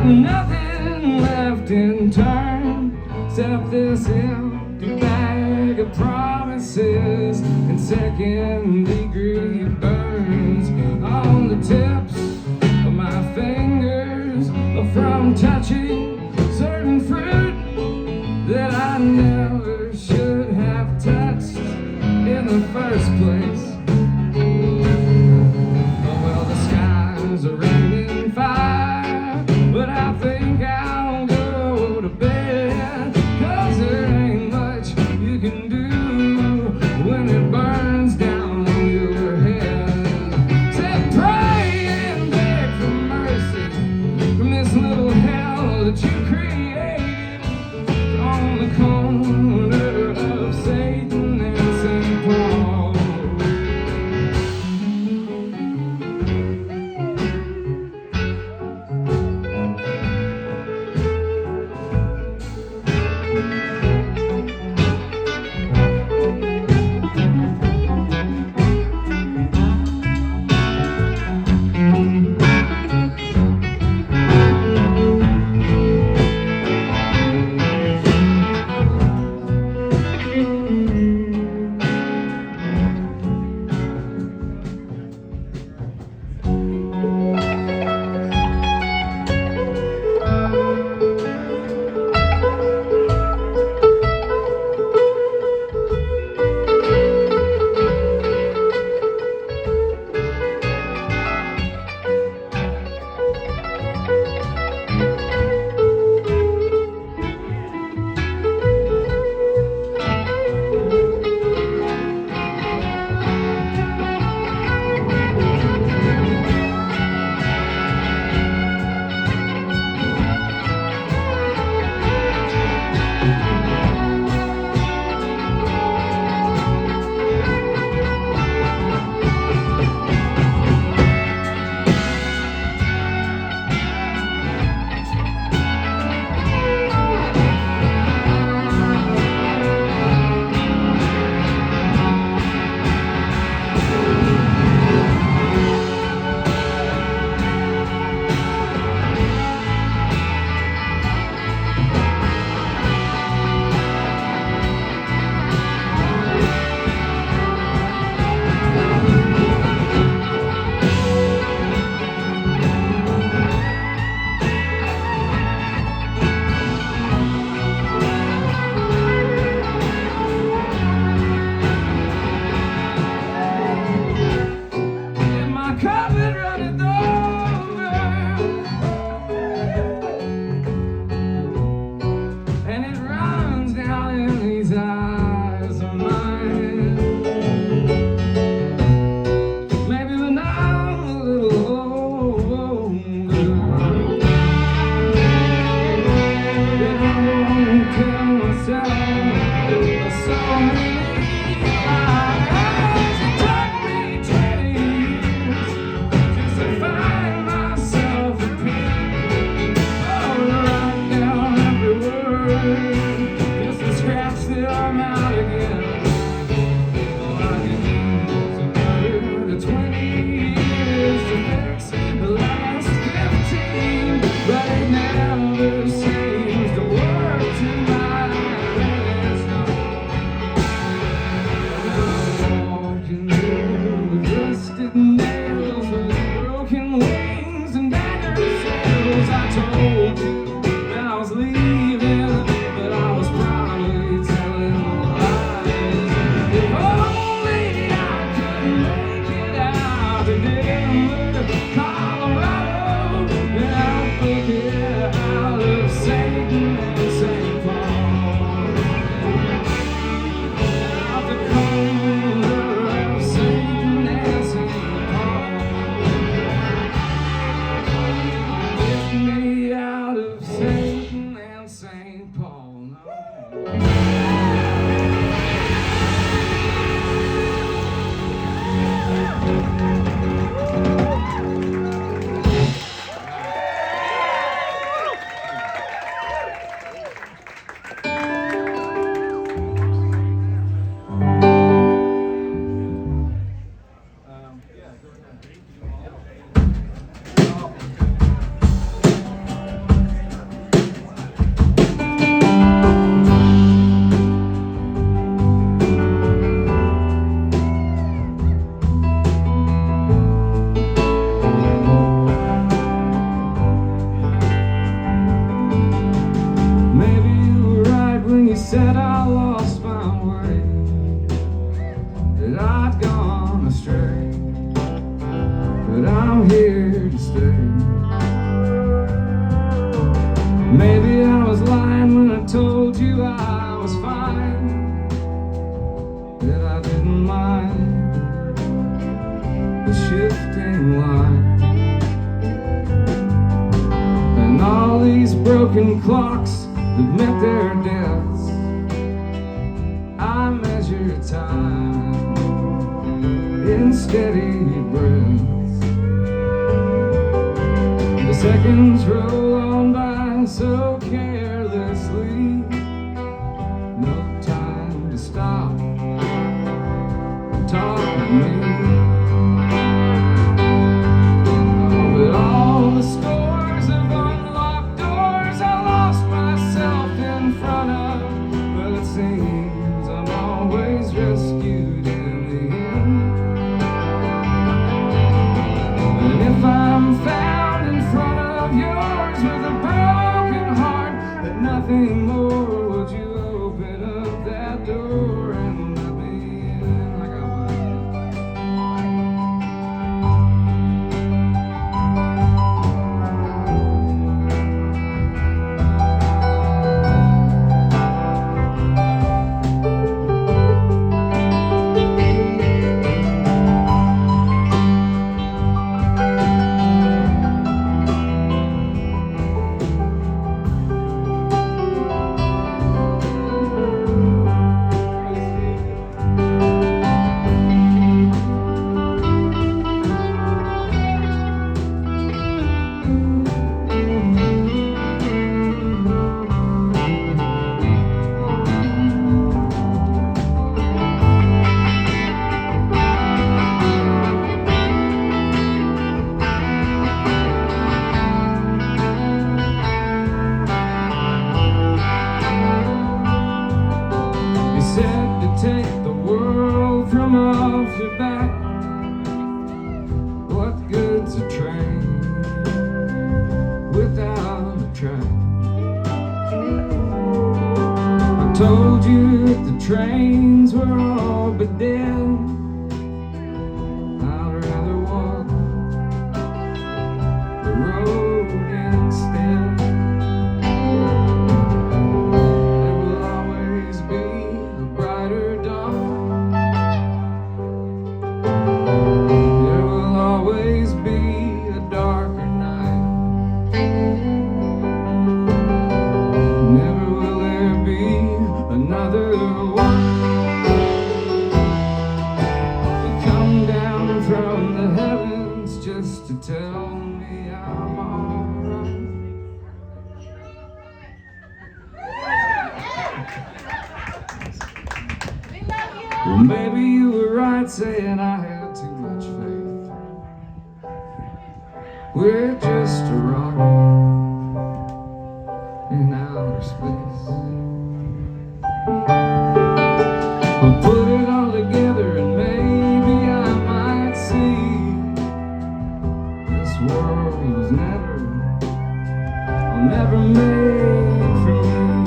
Nothing left in turn except this empty bag of promises and second-degree burns on the tips of my fingers from touching certain fruit that I never should have touched in the first place. Oh well, the skies are raining fire, but I think I'll go to bed, 'cause there ain't much you can do when it burns down on your head. Say pray and beg for mercy from this little hell that you created on the corner of Satan and St. Paul. Maybe I was lying when I told you I was fine, that I didn't mind the shifting light and all these broken clocks that met their deaths. I measure time in steady breaths. The seconds roll on by so carelessly. No time to stop and talk with me. Oh, but all the scores of unlocked doors I lost myself in front of. Well, it seems I'm always rescued in the end. And if I'm found in front of yours with a broken heart, but nothing more, would you open up that door and let me in? I got one. Said to take the world from off your back. What good's a train without a track? I told you that the trains were all but dead. I'd rather walk the road instead. There will always be a brighter dawn. There will always be a darker night. Never will there be another one to come down from the heavens just to tell me I'm alright. Well, maybe you were right saying I had too much faith. We're just a rocket in outer space. We'll put it all together and maybe I might see this world was never made for me.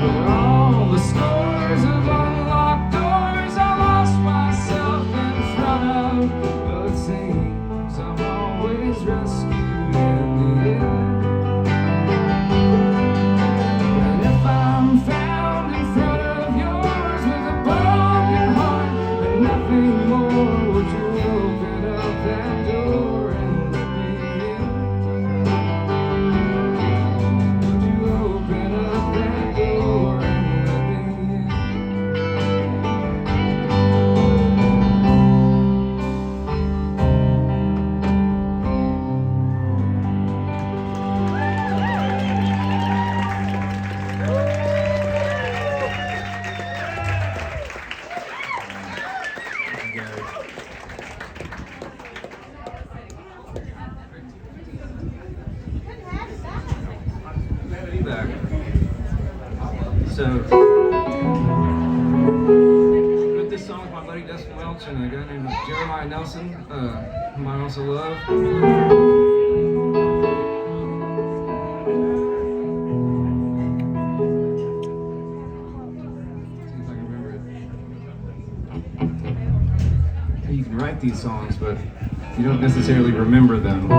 But all the scores of unlocked doors I lost myself in front of. Well, it seems I'm always rescued in the end. And if I'm found in front of yours with a broken heart and nothing more, would you open up that door and let me in? Would you open up that door and let me in? Glad to be back. So, wrote this song with my buddy Dustin Welch and a guy named Jeremiah Nelson, whom I also love. See if I can remember it. You can write these songs, but you don't necessarily remember them.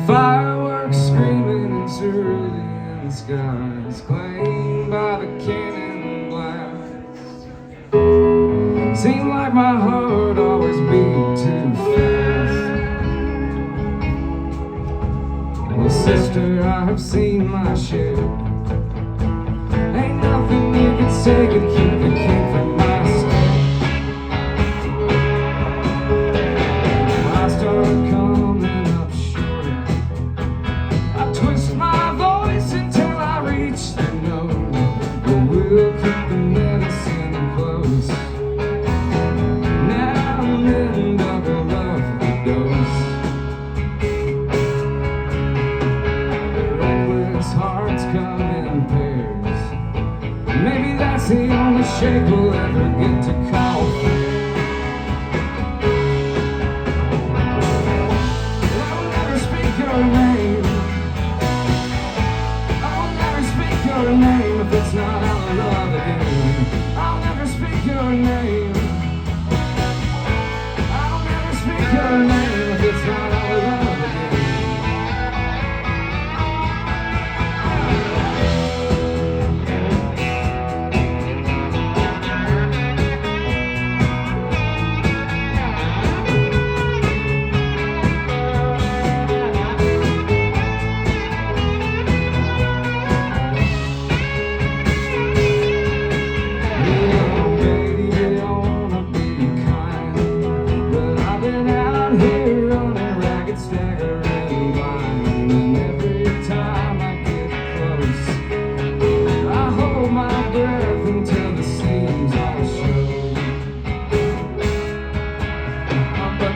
Fireworks screaming, it's early in the skies, claimed by the cannon blast. Seemed like my heart always beat too fast. Well, sister, I have seen my share. Ain't nothing you could say could keep the king from my stare. I started coming up short. I twist my voice until I reach the note. But we'll keep the medicine close. Now and then double up the dose. Reckless hearts come in pairs. Maybe that's the only shape we'll ever get to call fair. I will never speak your name. I will never speak your name if it's not out of love again. I'll never speak your name. I'll never speak your name if it's not out of love again.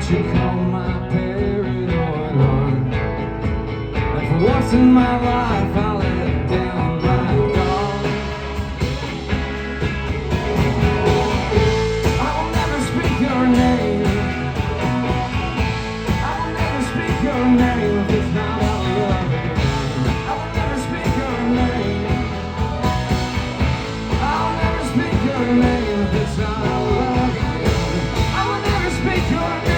You call my paranoid heart. And for once in my life I'll let down my guard. I will never speak your name. I will never speak your name if it's not out of love again. I will never speak your name. I'll never speak your name if it's not out of love again. I will never speak your name.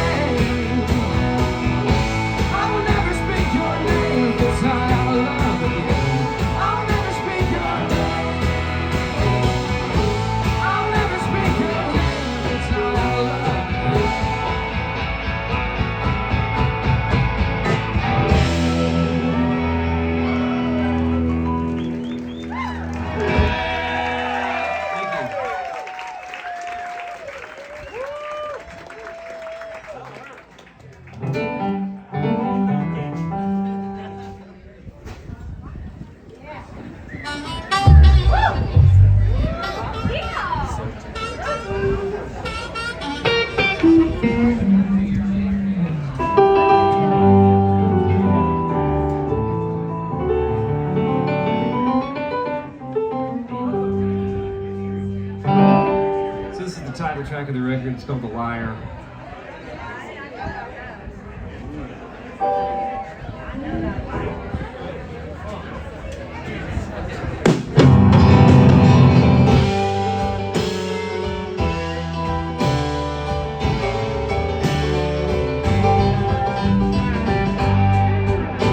Title track of the record, it's called The Liar.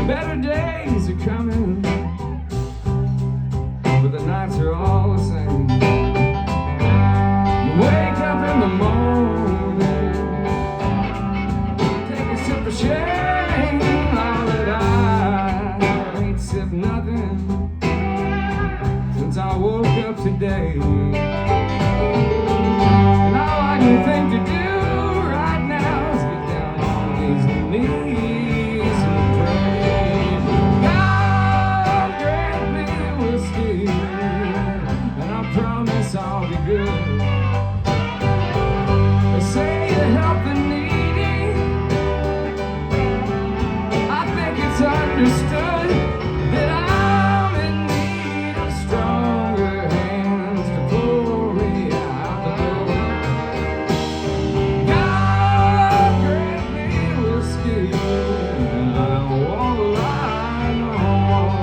Better days are coming, but the nights are all the same. Wake up in the morning, take a sip of shame. All that I ain't sipped nothing since I woke up today. And all I can think to do right now is get down on these knees and pray. God grant me whiskey, and I promise I'll be good. Say to help the needy, I think it's understood that I'm in need of stronger hands to pull me out the door. God grant me whiskey, and I won't lie no more.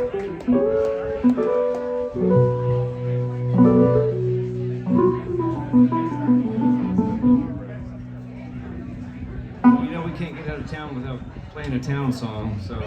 You know we can't get out of town without playing a town song, so.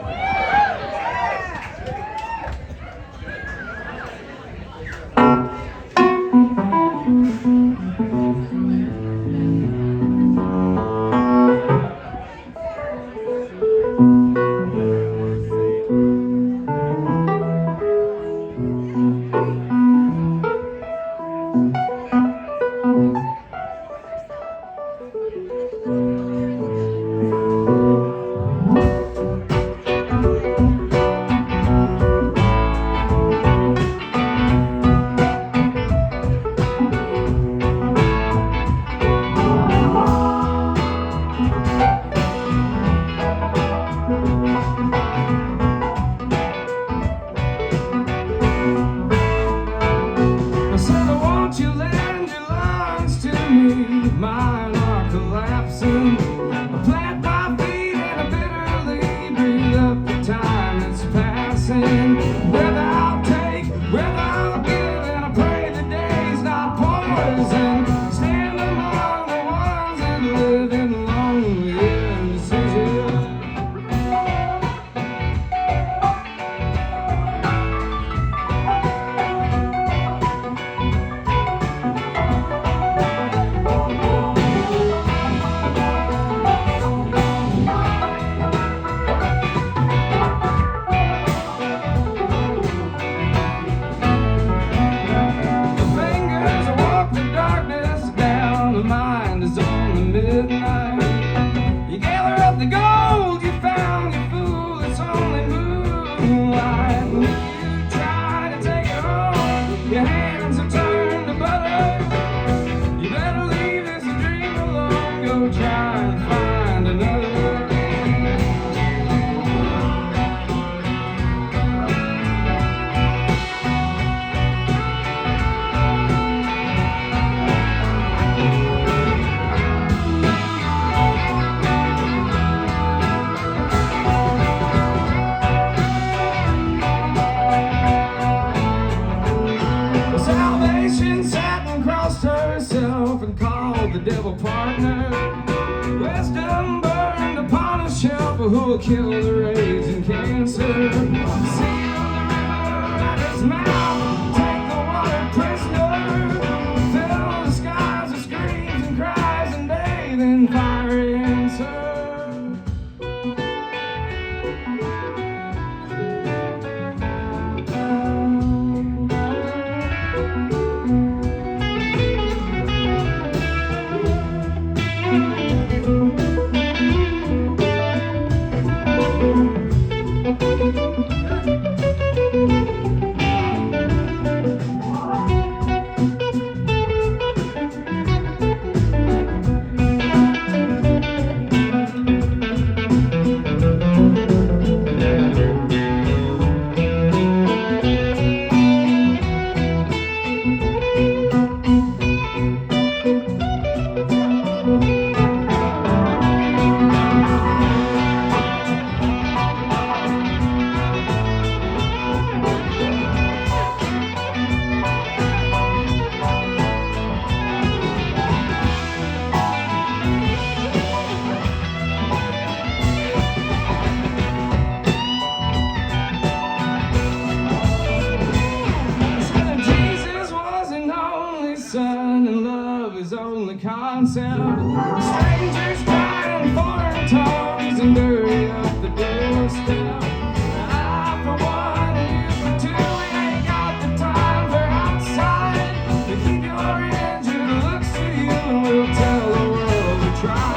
Mine are collapsing. I plant my feet and I bitterly breathe up the time that's passing. Whether I'll take, whether I'll give, and I pray the day's not poison. Stand among the ones that live in lonely indecision. Midnight, you gather up the gold you found, you fool, it's only moonlight. And if you try to take it home, your hands are turned to butter. You better leave this dream alone, go try and find another. Salvation sat and crossed herself and called the devil partner. Wisdom burned upon a shelf, who will kill the raging cancer. Seal the river at his mouth, take the water prisoner. Fill the skies with screams and cries and bathe in fiery answer. Son and love is only concept. Strangers crying foreign tongues and dirty up the doorstep. I for one and you for two, we ain't got the time for outside. To keep your injured looks to you and we'll tell the world we tried.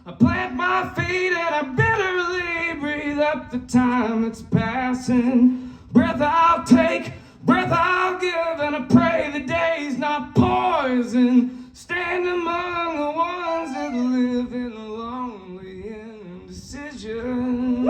I plant my feet and I bitterly breathe up the time that's passing. Breath I'll take, breath I'll give, and I pray the day's not poison. Stand among the ones that live in lonely indecision.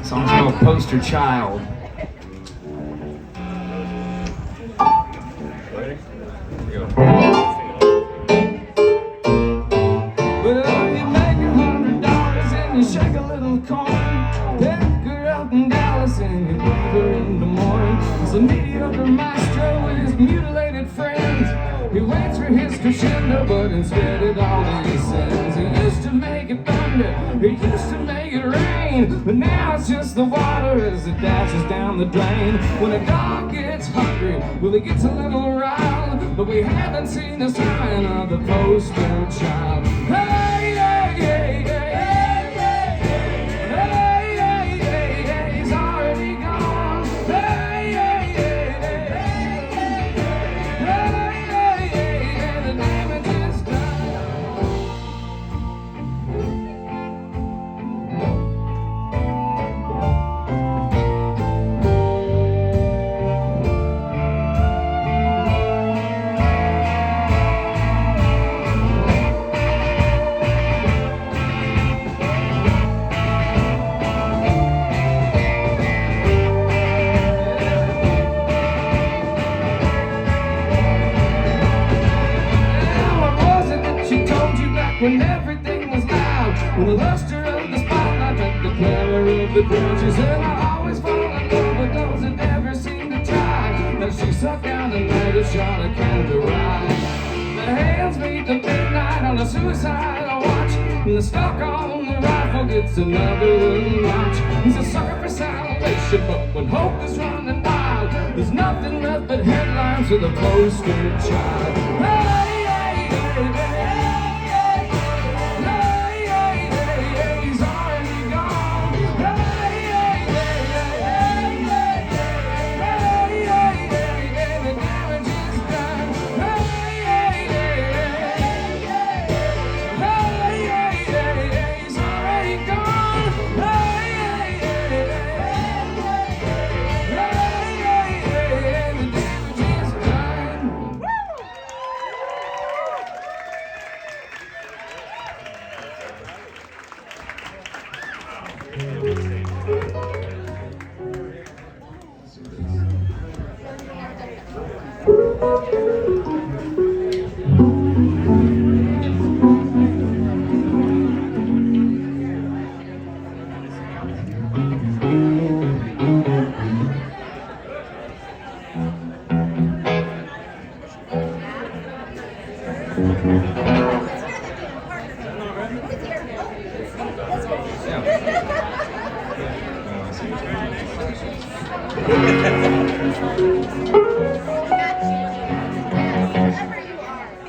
Song's called Poster Child. Ready? Here we go. Well, you make $100 and you shake a little coin. Pick her up in Dallas and you leave her in the morning. It's a mediocre maestro with his mutilated friends. He waits for his crescendo, but instead it all descends. He used to make it thunder, he used to make it rain, but now it's just the water as it dashes down the drain. When a dog gets hungry, well, he gets a little riled, but we haven't seen a sign of the poster child. Hey, hey, hey, hey, hey, hey, hey, hey, hey, he's already gone. Hey, hey, hey, hey, hey, hey, hey, the damage is done. When everything was loud, when the luster of the spotlight took the clamor of the crowd, she said, I always fall in love with those that never seem to try. Now she sucked down another shot of Canada Rye. The hands meet the midnight on a suicidal watch, and the stock on the rifle gets another little notch. He's a sucker for salvation, but when hope is running wild, there's nothing left but headlines with a poster child. Hey, hey, hey, hey.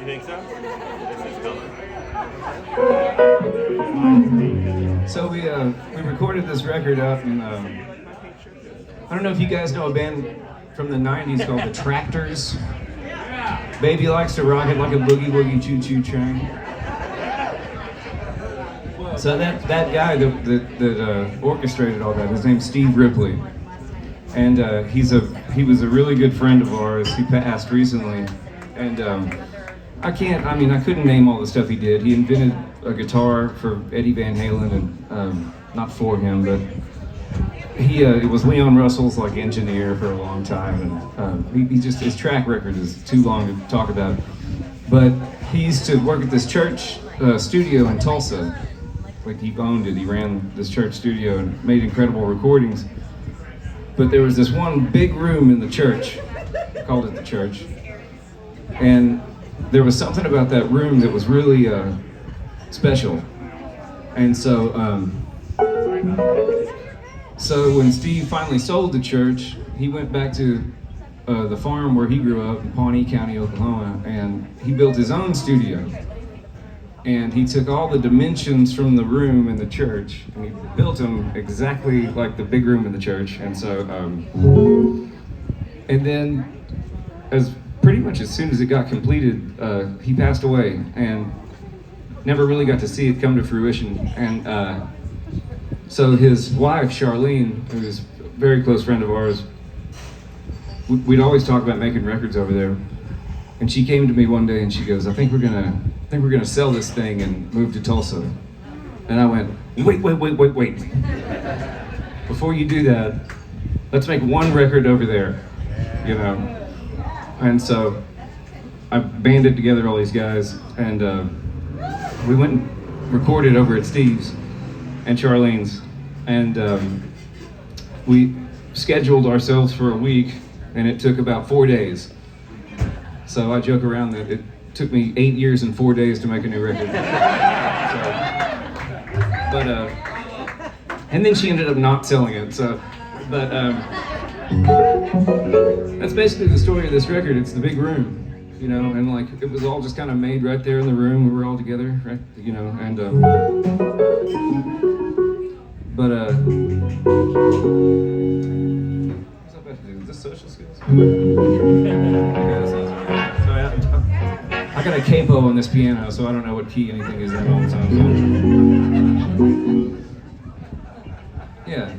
You think so? So we recorded this record up, and I don't know if you guys know a band from the 90s called the Tractors. Baby likes to rock it like a boogie woogie choo choo train. So that guy that orchestrated all that, his name's Steve Ripley, and he was a really good friend of ours. He passed recently, and I couldn't name all the stuff he did. He invented a guitar for Eddie Van Halen, and not for him, but it was Leon Russell's like engineer for a long time, and his track record is too long to talk about. But he used to work at this church studio in Tulsa. Like, he owned it. He ran this church studio and made incredible recordings. But there was this one big room in the church, called it the church, and there was something about that room that was really special. And so when Steve finally sold the church, he went back to the farm where he grew up in Pawnee County, Oklahoma, and he built his own studio. And he took all the dimensions from the room in the church and he built them exactly like the big room in the church. And so, and then pretty much as soon as it got completed, he passed away and never really got to see it come to fruition. And so his wife, Charlene, who is a very close friend of ours, we'd always talk about making records over there. And she came to me one day and she goes, I think we're gonna sell this thing and move to Tulsa. And I went, wait. Before you do that, let's make one record over there, you know? And so I banded together all these guys and we went and recorded over at Steve's and Charlene's. And we scheduled ourselves for a week and it took about 4 days. So I joke around that it took me 8 years and 4 days to make a new record. And then she ended up not selling it. But that's basically the story of this record. It's the big room, you know, and like it was all just kind of made right there in the room. We were all together, right, you know, and what's up to do? Is this social skills? I got a capo on this piano, so I don't know what key anything is in all the time. Yeah.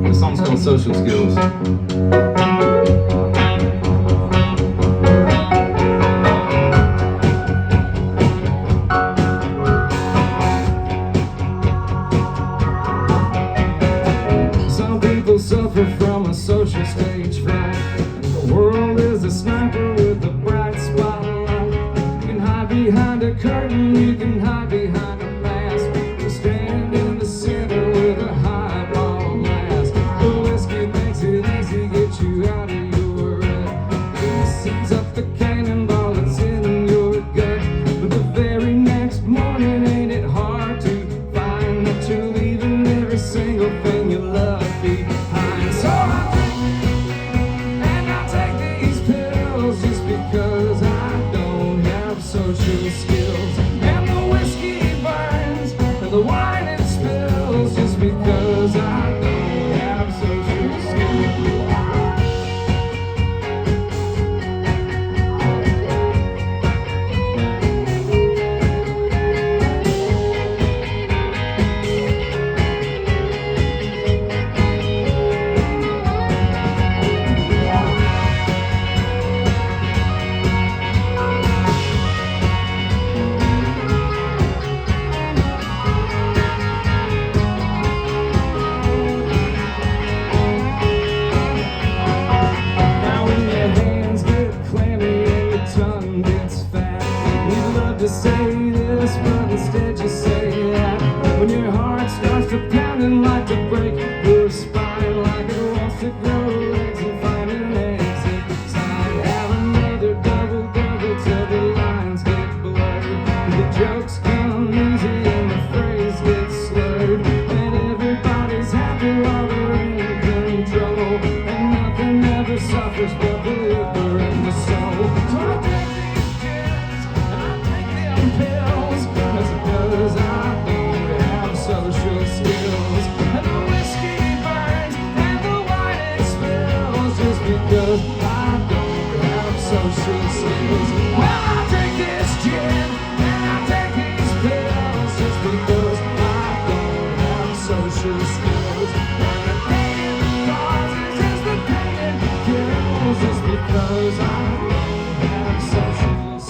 The song's called Social Skills. Some people suffer from a social stage fright. The world is a sniper with a bright spotlight. You can hide behind a curtain, you can hide behind a mask. You stand in the center with a highball glass. The whiskey makes it easy to get you out of your rut. It sends up the cannonball that's in your gut. But the very next morning, ain't it hard to find that you're leaving every single thing you love behind? So I take these pills just because I don't have social skills. And the whiskey burns and the wine it spills just because I don't have social skills. Now when your hands get clammy and your tongue gets fat, you'd love to say this, but instead you say that. When your heart starts to pound and like to break your spine, like it wants to grow legs and find an exit sign. Have another double till the lines get blurred. The jokes come easy and the phrase gets slurred. And everybody's happy while they're in control. And nothing ever suffers but the liquor in the soul. So I take these gins and I take them pills just because I don't have social skills. And the whiskey burns and the wine it spills just because I don't have social skills. Well, I drink this gin and I take these pills just because I don't have social skills. And the pain in the causes is the pain it kills just because I don't have social skills.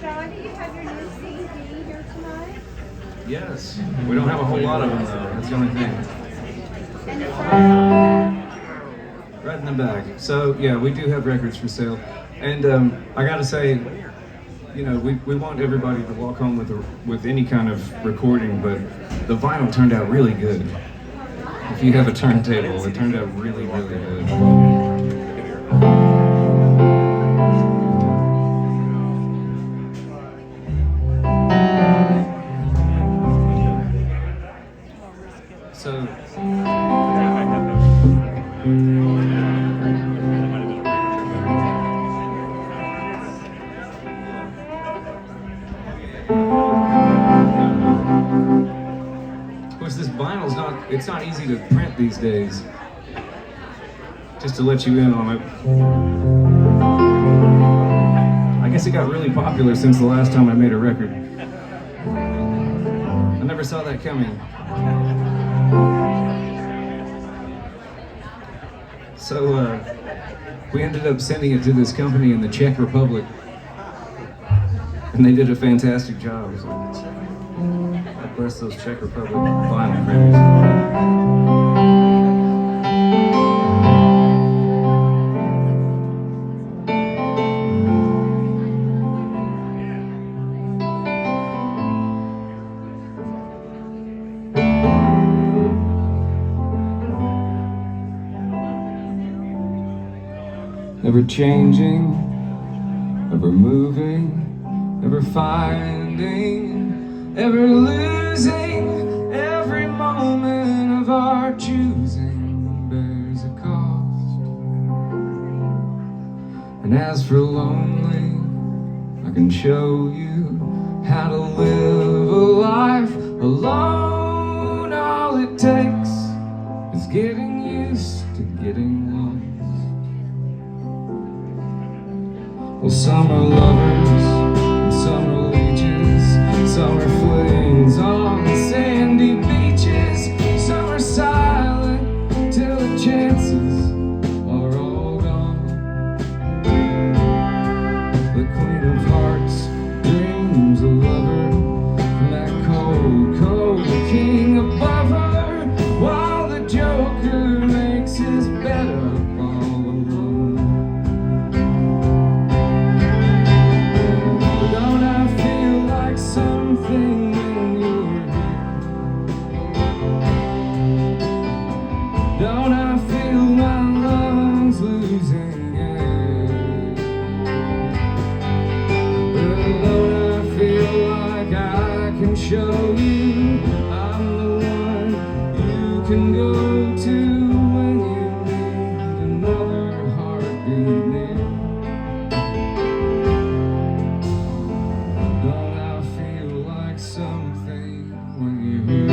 John, do you have your new CD here tonight? Yes. We don't have a whole lot of them though. That's the only thing. And it's Right in the back. So yeah, we do have records for sale. And I gotta say, you know, we want everybody to walk home with any kind of recording, but the vinyl turned out really good. If you have a turntable, it turned out really, really good. So, of course, this vinyl's it's not easy to print these days. Just to let you in on it. I guess it got really popular since the last time I made a record. I never saw that coming. So we ended up sending it to this company in the Czech Republic, and they did a fantastic job. So God bless those Czech Republic vinyl printers. Ever changing, ever moving, ever finding, ever losing. Every moment of our choosing bears a cost. And as for lonely, I can show you how to live a life alone. All it takes is getting used to getting lost. Well, some are lovers, and some are leeches, some are flings on sandy beaches, some are silent till the chances are all gone. The Queen of Hearts dreams a lover from that cold, cold king above her, while the Joker makes his bed up all alone. Something when you're here. Don't I feel my lungs losing air? Well, don't I feel like I can show you I'm the one you can go to when you need another heartbeat near? Something when you're here.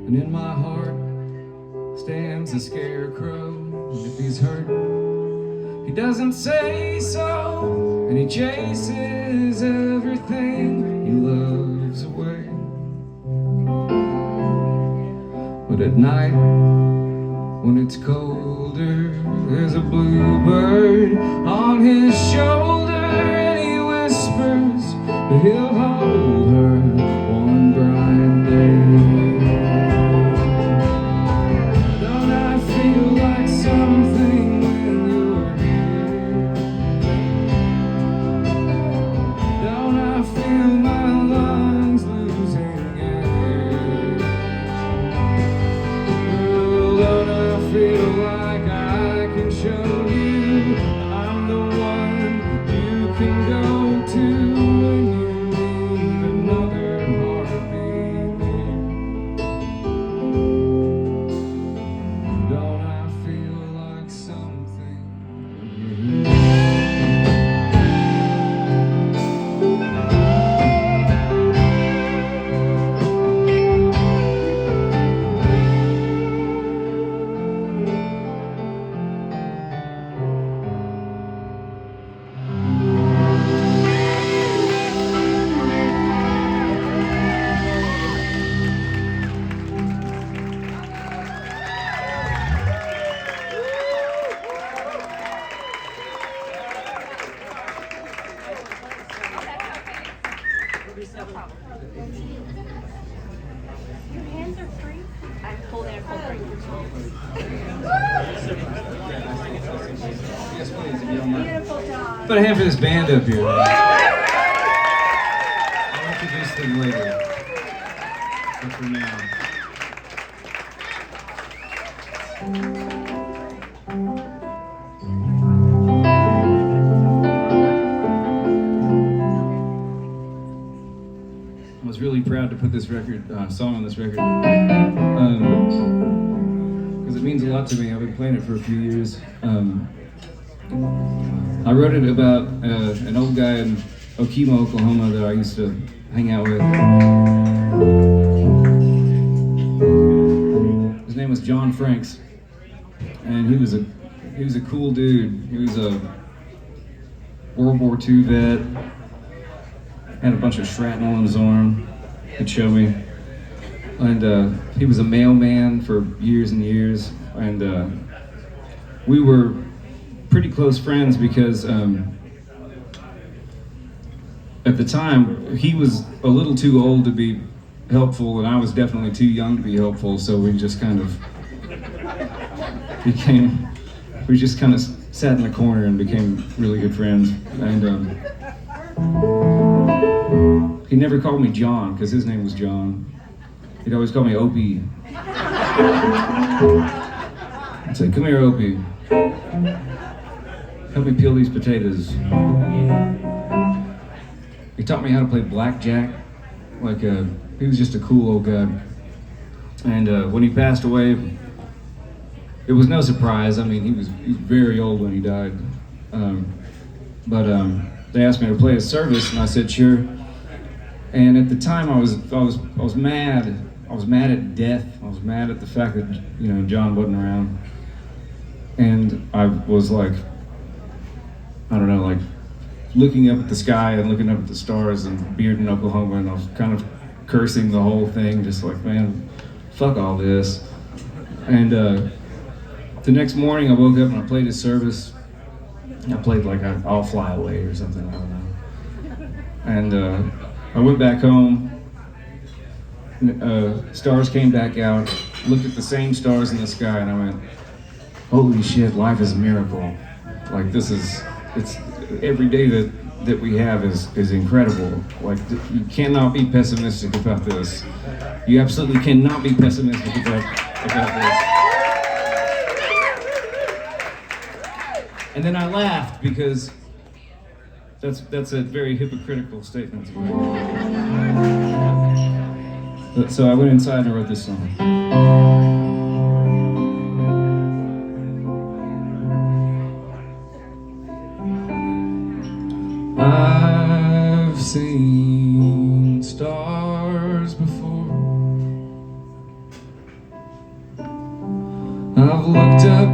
And in my heart stands a scarecrow, and if he's hurting, he doesn't say so, and he chases everything he loves away. But at night, when it's colder, there's a bluebird on his shoulder, and he whispers that he'll hold her one bright day. Don't I feel like something when you're here? Don't I feel my lungs losing air? Well, don't I feel like I can show you I'm the one you can go to when you need another heartbeat near? Don't I feel like something when you're here? Beautiful job. Put a hand for this band up here. I'll introduce them later. But for now. I was really proud to put this song on this record, because it means a lot to me. I've been playing it for a few years. I wrote it about an old guy in Okemo, Oklahoma that I used to hang out with. His name was John Franks, and he was a cool dude. He was a World War II vet. Had a bunch of shrapnel in his arm. He'd show me, and he was a mailman for years and years, and we were pretty close friends because at the time he was a little too old to be helpful and I was definitely too young to be helpful, so we just kind of sat in the corner and became really good friends. And he never called me John because his name was John. He'd always call me Opie. I'd say, "Come here, Opie. Help me peel these potatoes." He taught me how to play blackjack. He was just a cool old guy. And when he passed away, it was no surprise. I mean, he was very old when he died. But they asked me to play his service, and I said sure. And at the time, I was mad. I was mad at death. I was mad at the fact that John wasn't around. And I was like, I don't know, like looking up at the sky and looking up at the stars and Bearden, Oklahoma, and I was kind of cursing the whole thing, just like, man, fuck all this. And the next morning I woke up and I played his service. I played like I'll Fly Away or something, I don't know. And I went back home, stars came back out, looked at the same stars in the sky, and I went, holy shit, life is a miracle. Like it's every day that we have is incredible. Like you cannot be pessimistic about this. You absolutely cannot be pessimistic about this. And then I laughed because that's a very hypocritical statement. So I went inside and I wrote this song. I've seen stars before. I've looked up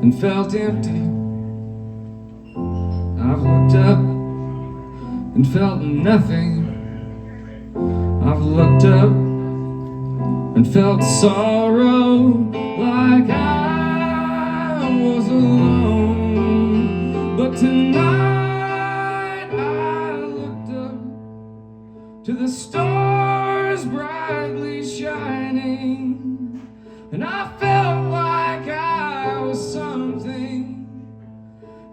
and felt empty. I've looked up and felt nothing. I've looked up and felt sorrow like I was alone. But tonight I looked up to the stars brightly shining, and I felt like I was something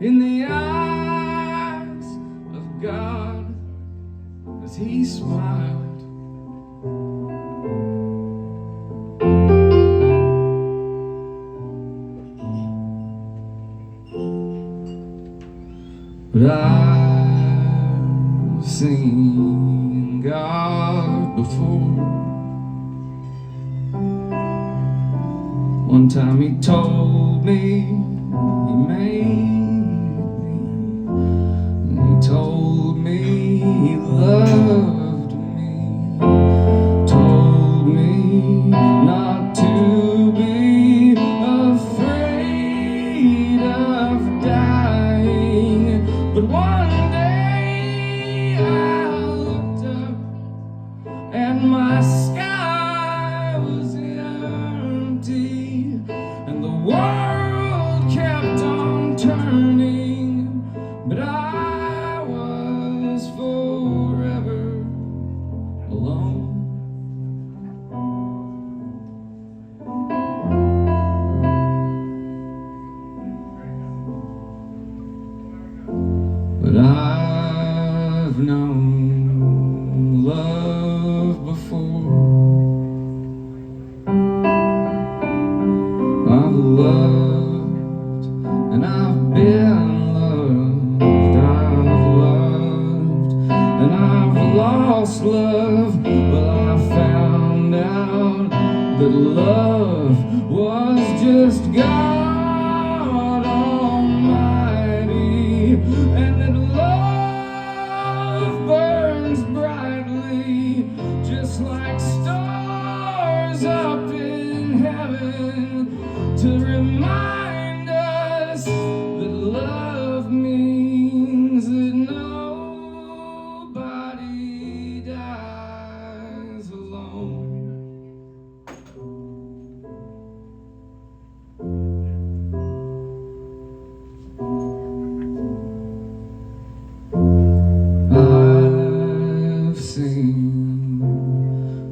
in the eyes of God as He smiled. But I've seen God before. One time He told me He made me, and He told me He loved me, told me not to be afraid of dying. But one day I looked up and my sky was empty, and the world kept on turning, but I was forever alone. loved, and I've been loved. I've loved, and I've lost love. Well, I found out that love was just God Almighty, and that love burns brightly, just like stars up in heaven, to remind us that love means that nobody dies alone. I've seen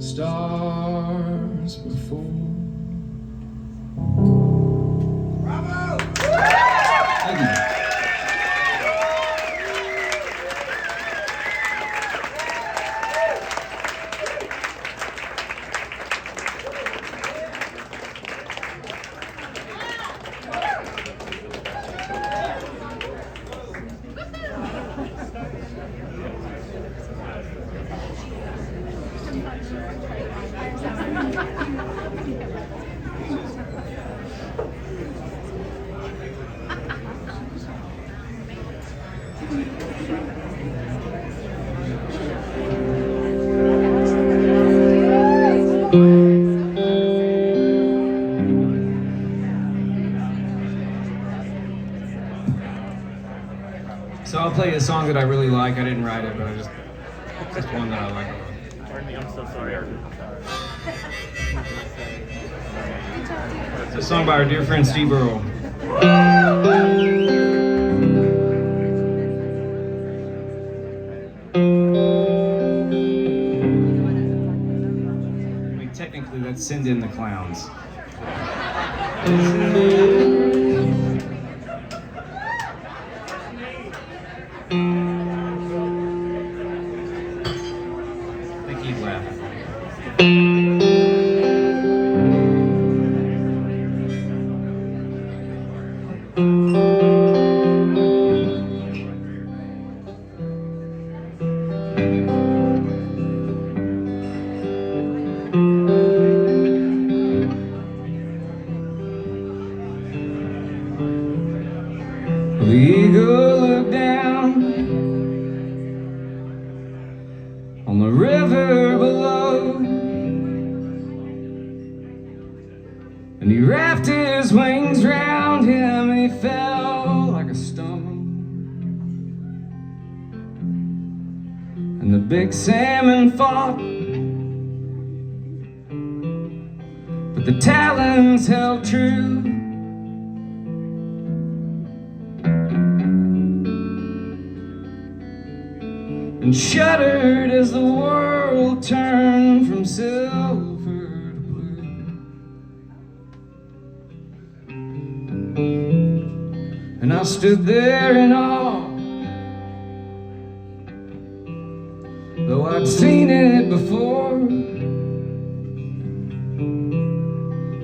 stars before. Thank you. So I'll play a song that I really like. I didn't write it, but it's just one that I like. Pardon me, I'm so sorry. It's a song by our dear friend Steve Earle. I mean, technically, that's Send in the Clowns. They keep laughing. The eagle looked down on the river below, and he wrapped his wings round him, and he fell like a stone. And the big salmon fought, but the talons held true. And shuddered as the world turned from silver to blue. And I stood there in awe, though I'd seen it before.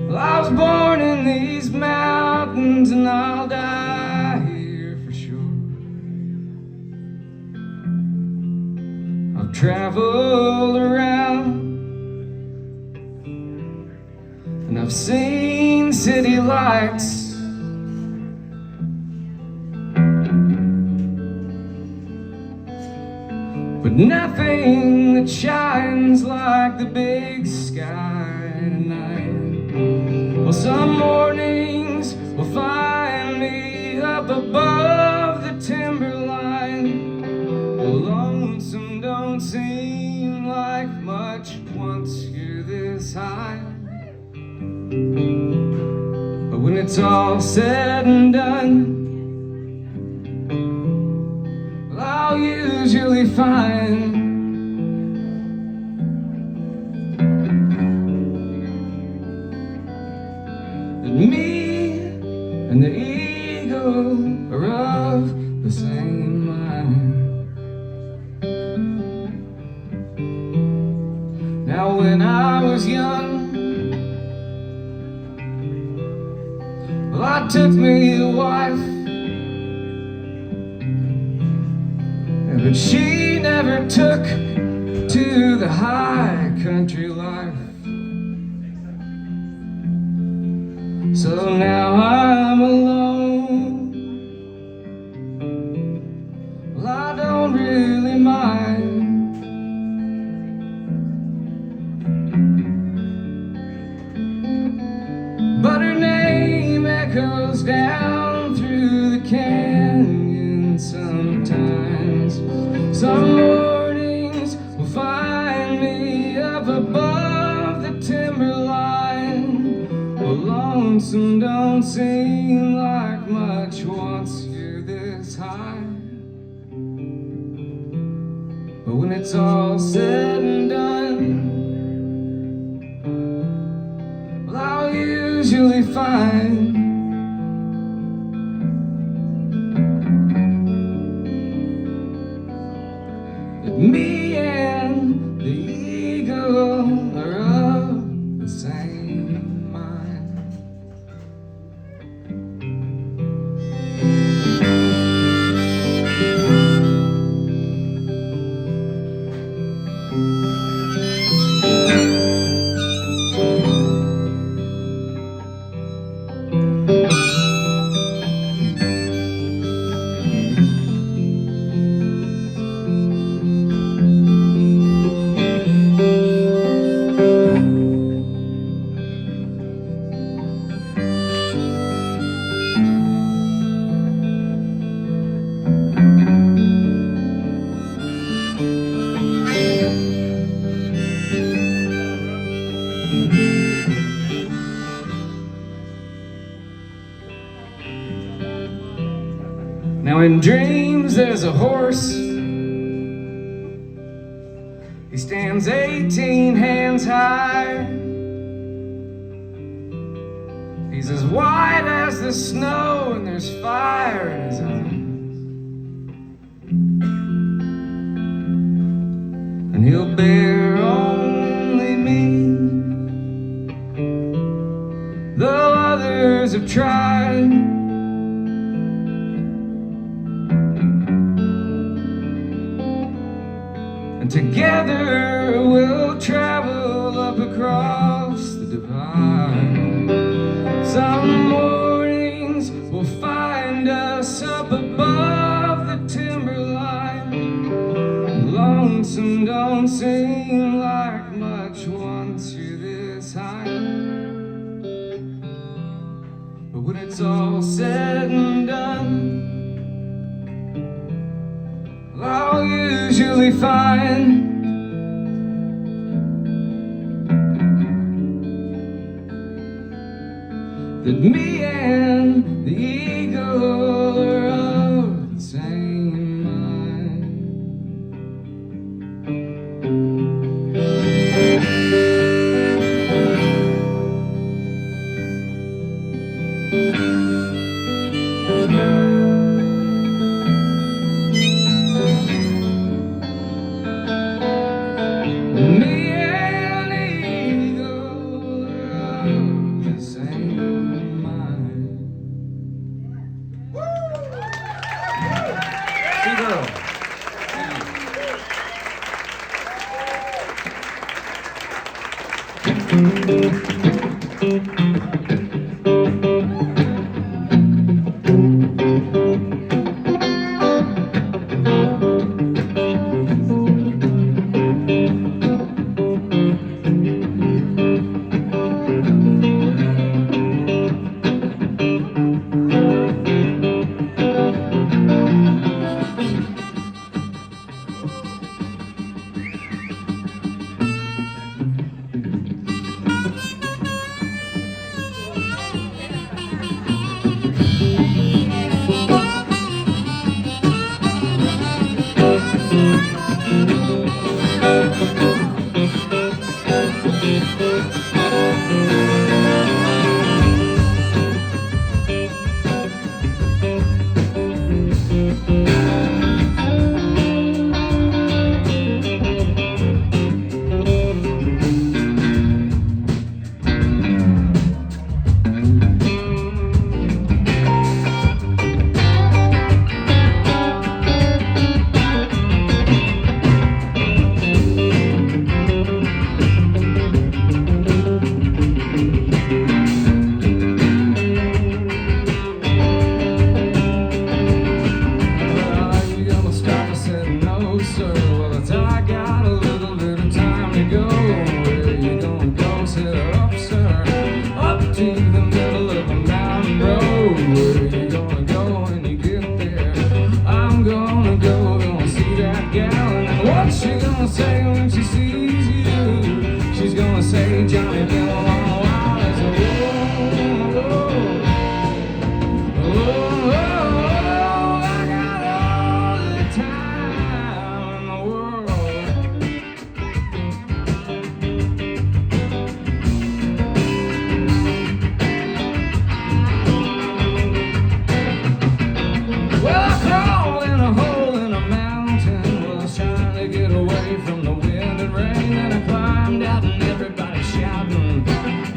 Well, I was born in these mountains, and I'll die here for sure. I've traveled around, and I've seen city lights, but nothing that shines like the big sky tonight. Well, some mornings will find me up above the timberline. Well, lonesome don't seem like much once you're this high. But when it's all said and done, well, I'll usually find that me and the eagle are of the same mind. Now when I was young, Well, I took me a wife, but she never took to the high country life. So now I'm alone. Well, I don't really mind, but her name echoes down through the canyon sometimes. Some mornings will find me up above the timberline. Well, lonesome don't seem like much once you're this high. But when it's all said and done, well, I'll usually find that me and the eagle are of the same mind. Now in dreams there's a horse. He stands 18 hands high. He's as white as the snow and there's fire in his eyes. And he'll bear only me, though others have tried. And together we'll travel up across the divide. Some mornings will find us up above the timberline. Lonesome don't seem like much once you're this high. But when it's all said and done, I'll usually find that me and the eagle are of the same mind. Me and the eagle are of the same mind. Steve Earle.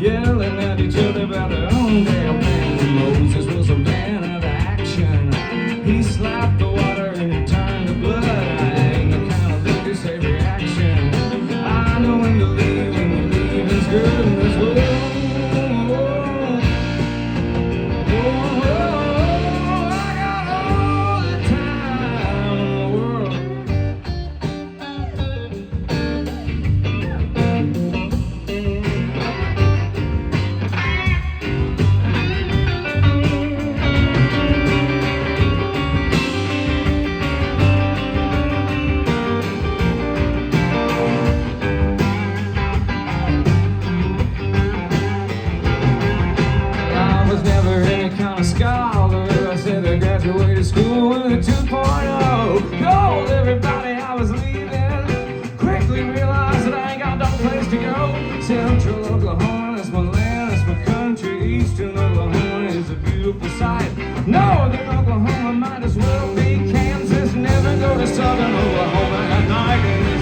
yelling at each other about their own damn thing. Moses was a man of action. He slapped the water and it turned to blood. I ain't the kind of thing to say reaction. I know when to leave and leaving's good in this world. Scholar, I said I graduated school with a 2.0. Told everybody I was leaving. Quickly realized that I ain't got no place to go. Central Oklahoma, that's my land, that's my country. Eastern Oklahoma is a beautiful sight. Northern Oklahoma might as well be Kansas. Never go to Southern Oklahoma at night. And it's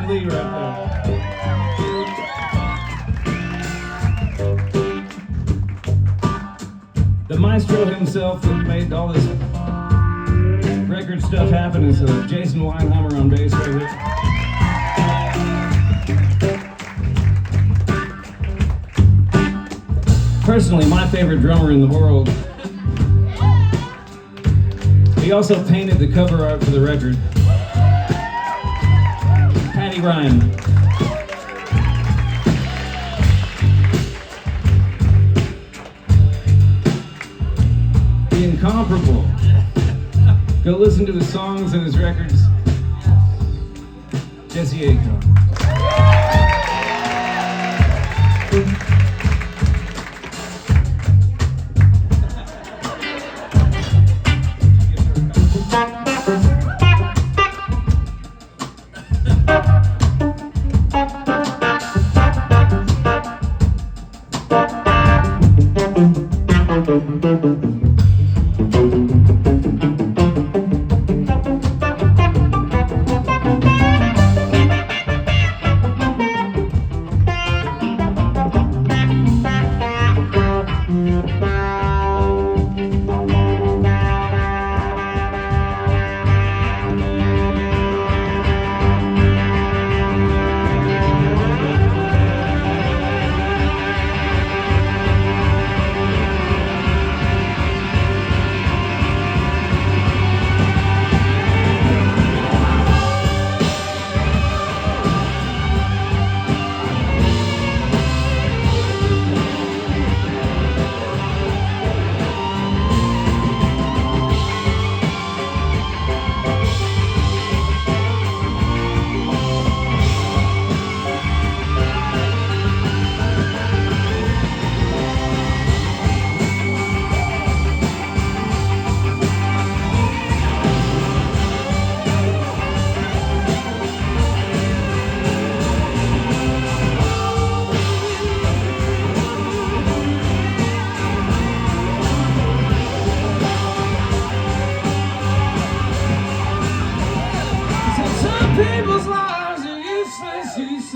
Lee right there. The maestro himself that made all this record stuff happen is Jason Weinheimer on bass right here. Personally, my favorite drummer in the world. He also painted the cover art for the record. Ryan. The incomparable. Go listen to the songs and his records. Jesse Acon.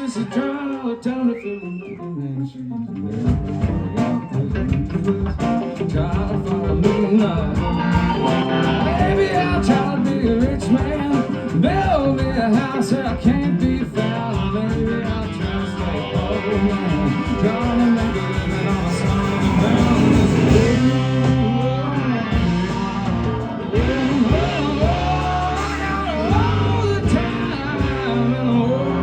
just trying all the time to feel the man. She's try to follow me now. Maybe I'll try to be a rich man, build me a house where I can't be found. Maybe I'll try to stay old man, trying to make a living on a song and mountains. All the time in the world.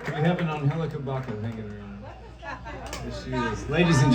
We have an Angelica Baca hanging around. There she is. Ladies and